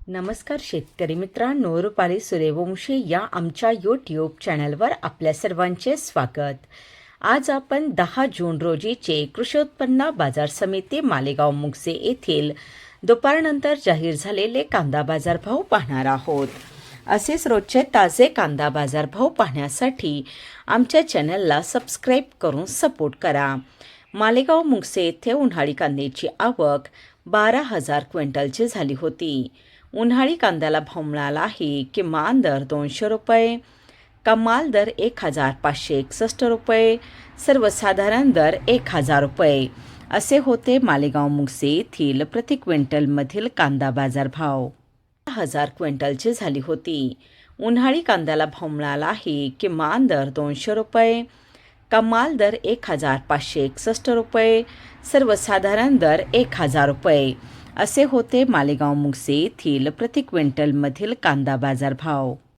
नमस्कार शेतकरी मित्रांनो, रुपाली सूर्यवंशी या आमच्या यूट्यूब चॅनलवर आपल्या सर्वांचे स्वागत. आज आपण 10 जून रोजीचे कृषी उत्पन्न बाजार समिती मालेगाव मुगसे येथील दुपारनंतर जाहीर झालेले कांदा बाजारभाव पाहणार आहोत. असेच रोजचे ताजे कांदा बाजारभाव पाहण्यासाठी आमच्या चॅनलला सबस्क्राईब करून सपोर्ट करा. मालेगाव मुगसे येथे उन्हाळी कांद्याची आवक 12,000 क्विंटलची झाली होती. उन्हाळी कांद्याला भाव मिळाला आहे. किमान दर 200 रुपये, कमाल दर 1,561 रुपये, सर्वसाधारण दर 1,000 रुपये असे होते मालेगाव मुगसे येथील प्रति क्विंटलमधील कांदा बाजारभाव. 10,000 क्विंटलची झाली होती. उन्हाळी कांद्याला भाव मिळाला आहे. किमान दर 200 रुपये, कमाल दर 1,561 रुपये, सर्वसाधारण दर 1,000 रुपये असे होते मालेगाव मुगसे येथील प्रति क्विंटलमधील कांदा बाजारभाव.